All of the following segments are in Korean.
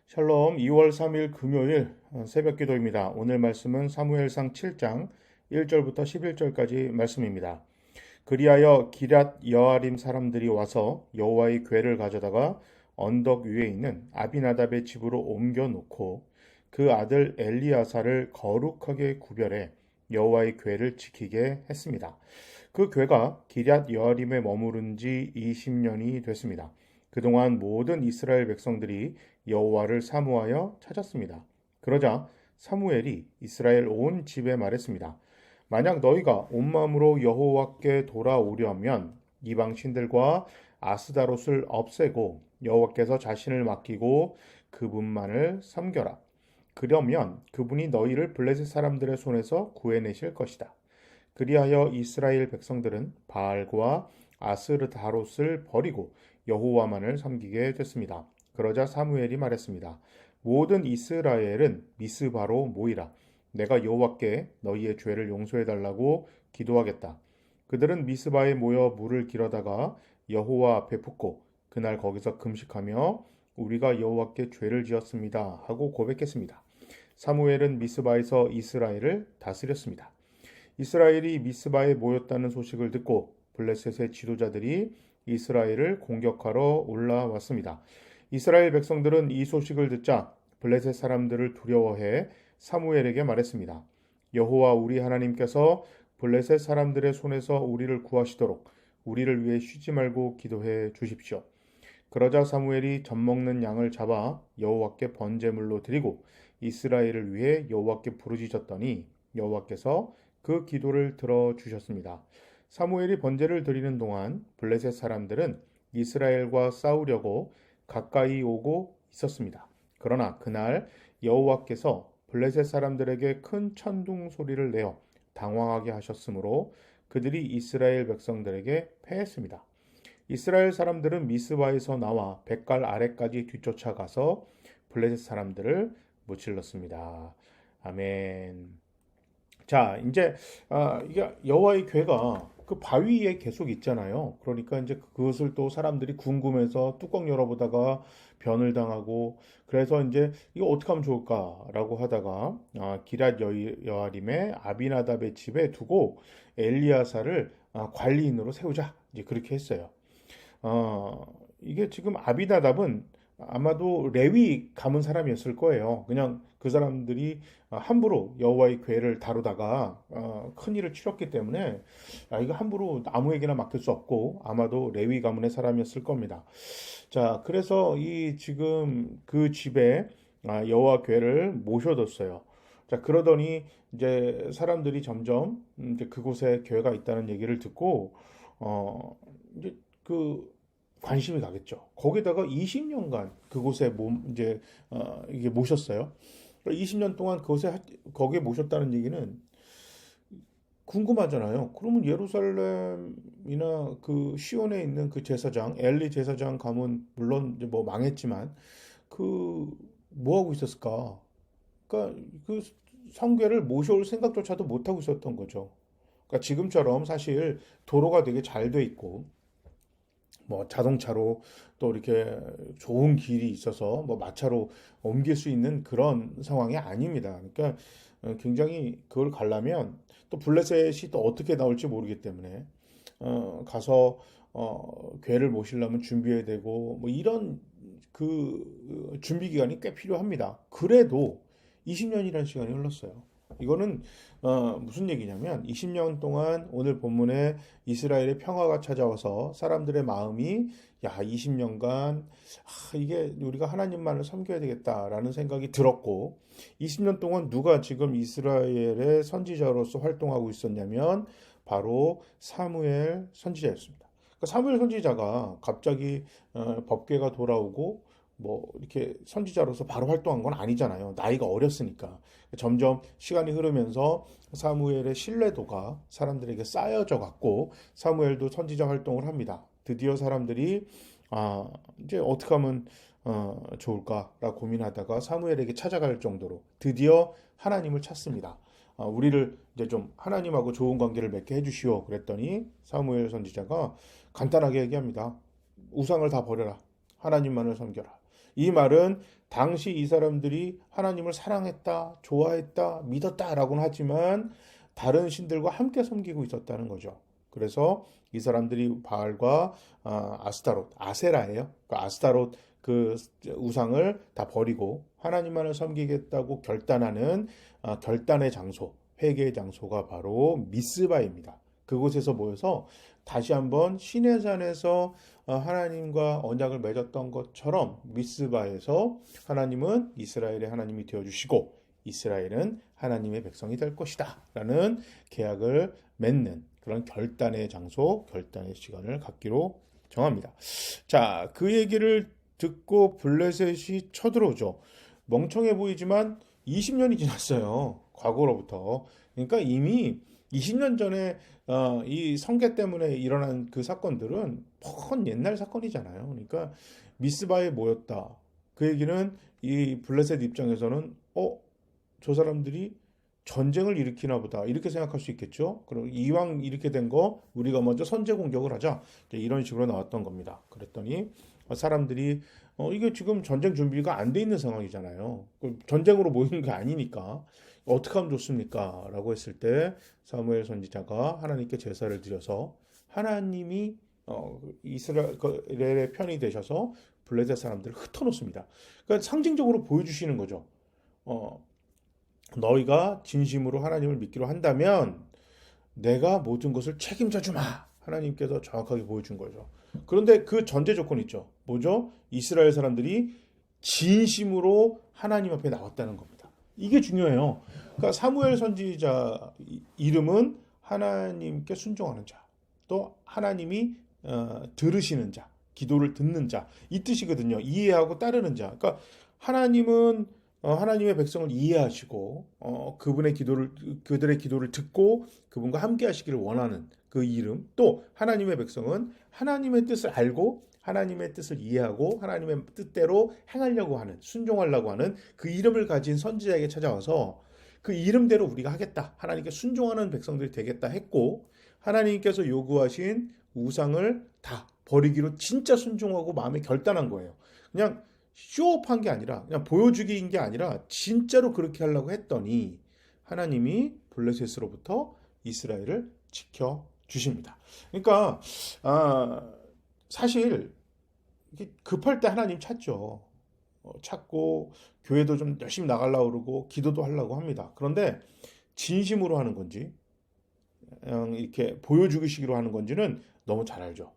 샬롬 2월 3일 금요일 새벽 기도입니다. 오늘 말씀은 사무엘상 7장 1절부터 11절까지 말씀입니다. 그리하여 기럇 여아림 사람들이 와서 여호와의 궤를 가져다가 언덕 위에 있는 아비나답의 집으로 옮겨 놓고 그 아들 엘리야사를 거룩하게 구별해 여호와의 궤를 지키게 했습니다. 그 궤가 기럇 여아림에 머무른 지 20년이 됐습니다. 그동안 모든 이스라엘 백성들이 여호와를 사모하여 찾았습니다. 그러자 사무엘이 이스라엘 온 집에 말했습니다. 만약 너희가 온 마음으로 여호와께 돌아오려면 이방 신들과 아스다롯을 없애고 여호와께서 자신을 맡기고 그분만을 섬겨라. 그러면 그분이 너희를 블레셋 사람들의 손에서 구해내실 것이다. 그리하여 이스라엘 백성들은 바알과 아스르다롯을 버리고 여호와만을 섬기게 됐습니다. 그러자 사무엘이 말했습니다. 모든 이스라엘은 미스바로 모이라. 내가 여호와께 너희의 죄를 용서해 달라고 기도하겠다. 그들은 미스바에 모여 물을 길어다가 여호와 앞에 붓고 그날 거기서 금식하며 우리가 여호와께 죄를 지었습니다 하고 고백했습니다. 사무엘은 미스바에서 이스라엘을 다스렸습니다. 이스라엘이 미스바에 모였다는 소식을 듣고 블레셋의 지도자들이 이스라엘을 공격하러 올라왔습니다. 이스라엘 백성들은 이 소식을 듣자 블레셋 사람들을 두려워해 사무엘에게 말했습니다. 여호와 우리 하나님께서 블레셋 사람들의 손에서 우리를 구하시도록 우리를 위해 쉬지 말고 기도해 주십시오. 그러자 사무엘이 젖먹는 양을 잡아 여호와께 번제물로 드리고 이스라엘을 위해 여호와께 부르짖었더니 여호와께서 그 기도를 들어주셨습니다. 사무엘이 번제를 드리는 동안 블레셋 사람들은 이스라엘과 싸우려고 가까이 오고 있었습니다. 그러나 그날 여호와께서 블레셋 사람들에게 큰 천둥 소리를 내어 당황하게 하셨으므로 그들이 이스라엘 백성들에게 패했습니다. 이스라엘 사람들은 미스바에서 나와 백갈 아래까지 뒤쫓아가서 블레셋 사람들을 무찔렀습니다. 아멘. 자, 이제 이게 여호와의 궤가 그 바위에 계속 있잖아요. 그러니까 이제 그것을 또 사람들이 궁금해서 뚜껑 열어보다가 변을 당하고 그래서 이제 이거 어떻게 하면 좋을까라고 하다가 기럇 여아림의 아비나답의 집에 두고 엘리야사를 관리인으로 세우자 이제 그렇게 했어요. 이게 지금 아비나답은 아마도 레위 가문 사람이었을 거예요. 그냥 그 사람들이 함부로 여호와의 궤를 다루다가 큰 일을 치렀기 때문에 이거 함부로 아무에게나 맡길 수 없고 아마도 레위 가문의 사람이었을 겁니다. 자, 그래서 이 지금 그 집에 여호와 궤를 모셔뒀어요. 자, 그러더니 이제 사람들이 점점 이제 그곳에 궤가 있다는 얘기를 듣고 이제 그 관심이 가겠죠. 거기다가 20년간 그곳에 이제 이게 모셨어요. 20년 동안 거기에 모셨다는 얘기는 궁금하잖아요. 그러면 예루살렘이나 그 시온에 있는 그 제사장 엘리 제사장 가문 물론 이제 뭐 망했지만 그 뭐 하고 있었을까? 그러니까 그 성궤를 모셔올 생각조차도 못 하고 있었던 거죠. 그러니까 지금처럼 사실 도로가 되게 잘 돼 있고 뭐 자동차로 또 이렇게 좋은 길이 있어서 뭐 마차로 옮길 수 있는 그런 상황이 아닙니다. 그러니까 굉장히 그걸 가려면 또 블레셋이 또 어떻게 나올지 모르기 때문에 가서 궤를 모시려면 준비해야 되고 뭐 이런 그 준비 기간이 꽤 필요합니다. 그래도 20년이라는 시간이 흘렀어요. 이거는 무슨 얘기냐면 20년 동안 오늘 본문에 이스라엘의 평화가 찾아와서 사람들의 마음이 야 20년간 이게 우리가 하나님만을 섬겨야 되겠다라는 생각이 들었고 20년 동안 누가 지금 이스라엘의 선지자로서 활동하고 있었냐면 바로 사무엘 선지자였습니다. 그러니까 사무엘 선지자가 갑자기 법궤가 돌아오고 뭐 이렇게 선지자로서 바로 활동한 건 아니잖아요. 나이가 어렸으니까. 점점 시간이 흐르면서 사무엘의 신뢰도가 사람들에게 쌓여져 갔고 사무엘도 선지자 활동을 합니다. 드디어 사람들이 이제 어떻게 하면 좋을까라고 고민하다가 사무엘에게 찾아갈 정도로 드디어 하나님을 찾습니다. 우리를 이제 좀 하나님하고 좋은 관계를 맺게 해주시오. 그랬더니 사무엘 선지자가 간단하게 얘기합니다. 우상을 다 버려라. 하나님만을 섬겨라. 이 말은 당시 이 사람들이 하나님을 사랑했다, 좋아했다, 믿었다라고는 하지만 다른 신들과 함께 섬기고 있었다는 거죠. 그래서 이 사람들이 바알과 아스타롯, 아세라예요. 그 아스타롯 그 우상을 다 버리고 하나님만을 섬기겠다고 결단하는 결단의 장소, 회개의 장소가 바로 미스바입니다. 그곳에서 모여서 다시 한번 시내산에서 하나님과 언약을 맺었던 것처럼 미스바에서 하나님은 이스라엘의 하나님이 되어주시고 이스라엘은 하나님의 백성이 될 것이다 라는 계약을 맺는 그런 결단의 장소, 결단의 시간을 갖기로 정합니다. 자, 그 얘기를 듣고 블레셋이 쳐들어오죠. 멍청해 보이지만 20년이 지났어요. 과거로부터. 그러니까 이미 20년 전에 이 성계 때문에 일어난 그 사건들은 뻔 옛날 사건이잖아요. 그러니까 미스바에 모였다. 그 얘기는 이 블레셋 입장에서는 저 사람들이 전쟁을 일으키나 보다 이렇게 생각할 수 있겠죠. 그럼 이왕 이렇게 된 거 우리가 먼저 선제 공격을 하자. 이런 식으로 나왔던 겁니다. 그랬더니 사람들이 이게 지금 전쟁 준비가 안 돼 있는 상황이잖아요. 전쟁으로 모이는 게 아니니까 어떻게 하면 좋습니까? 라고 했을 때 사무엘 선지자가 하나님께 제사를 드려서 하나님이 이스라엘의 편이 되셔서 블레셋 사람들을 흩어놓습니다. 그러니까 상징적으로 보여주시는 거죠. 너희가 진심으로 하나님을 믿기로 한다면 내가 모든 것을 책임져 주마. 하나님께서 정확하게 보여준 거죠. 그런데 그 전제 조건이 있죠. 뭐죠? 이스라엘 사람들이 진심으로 하나님 앞에 나왔다는 겁니다. 이게 중요해요. 그러니까 사무엘 선지자 이름은 하나님께 순종하는 자, 또 하나님이 들으시는 자, 기도를 듣는 자, 이 뜻이거든요. 이해하고 따르는 자. 그러니까 하나님은 하나님의 백성을 이해하시고 그들의 기도를 듣고 그분과 함께 하시기를 원하는 그 이름, 또 하나님의 백성은 하나님의 뜻을 알고 하나님의 뜻을 이해하고 하나님의 뜻대로 행하려고 하는, 순종하려고 하는 그 이름을 가진 선지자에게 찾아와서 그 이름대로 우리가 하겠다, 하나님께 순종하는 백성들이 되겠다 했고, 하나님께서 요구하신 우상을 다 버리기로 진짜 순종하고 마음에 결단한 거예요. 그냥 쇼업한 게 아니라, 그냥 보여주기인 게 아니라 진짜로 그렇게 하려고 했더니 하나님이 블레셋으로부터 이스라엘을 지켜주십니다. 그러니까 사실 급할 때 하나님 찾죠. 찾고 교회도 좀 열심히 나가려고 그러고 기도도 하려고 합니다. 그런데 진심으로 하는 건지 그냥 이렇게 보여주기식으로 하는 건지는 너무 잘 알죠.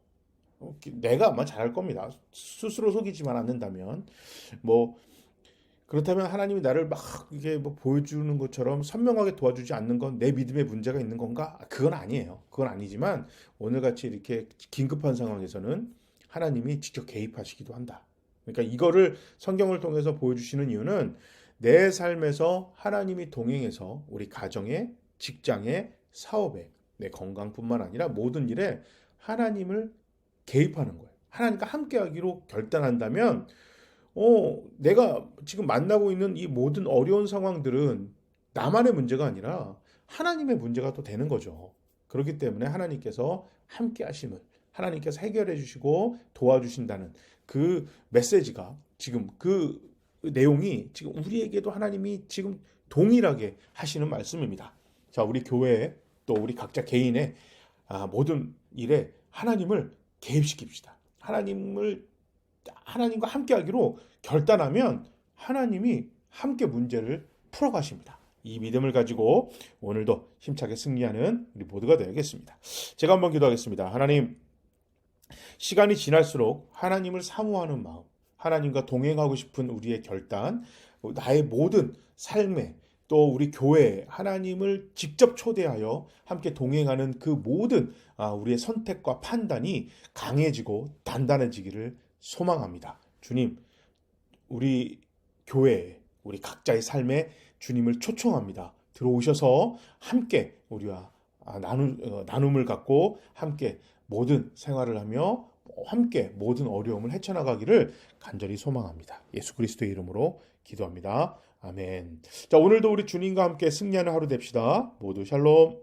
내가 아마 잘할 겁니다. 스스로 속이지만 않는다면. 그렇다면 하나님이 나를 막 이게 보여주는 것처럼 선명하게 도와주지 않는 건 내 믿음에 문제가 있는 건가? 그건 아니에요. 그건 아니지만 오늘같이 이렇게 긴급한 상황에서는 하나님이 직접 개입하시기도 한다. 그러니까 이거를 성경을 통해서 보여주시는 이유는 내 삶에서 하나님이 동행해서 우리 가정에, 직장에, 사업에, 내 건강뿐만 아니라 모든 일에 하나님을 개입하는 거예요. 하나님과 함께하기로 결단한다면 내가 지금 만나고 있는 이 모든 어려운 상황들은 나만의 문제가 아니라 하나님의 문제가 또 되는 거죠. 그렇기 때문에 하나님께서 함께 하심을, 하나님께서 해결해 주시고 도와주신다는 그 메시지가, 지금 그 내용이 지금 우리에게도 하나님이 지금 동일하게 하시는 말씀입니다. 자, 우리 교회 또 우리 각자 개인의 모든 일에 하나님을 개입시킵시다. 하나님과 함께 하기로 결단하면 하나님이 함께 문제를 풀어가십니다. 이 믿음을 가지고 오늘도 힘차게 승리하는 우리 모두가 되겠습니다. 제가 한번 기도하겠습니다. 하나님, 시간이 지날수록 하나님을 사모하는 마음, 하나님과 동행하고 싶은 우리의 결단, 나의 모든 삶에, 또 우리 교회에 하나님을 직접 초대하여 함께 동행하는 그 모든 우리의 선택과 판단이 강해지고 단단해지기를 소망합니다. 주님, 우리 교회에, 우리 각자의 삶에 주님을 초청합니다. 들어오셔서 함께 우리와 나눔을 갖고 함께 모든 생활을 하며 함께 모든 어려움을 헤쳐나가기를 간절히 소망합니다. 예수 그리스도의 이름으로 기도합니다. 아멘. 자, 오늘도 우리 주님과 함께 승리하는 하루 됩시다. 모두 샬롬.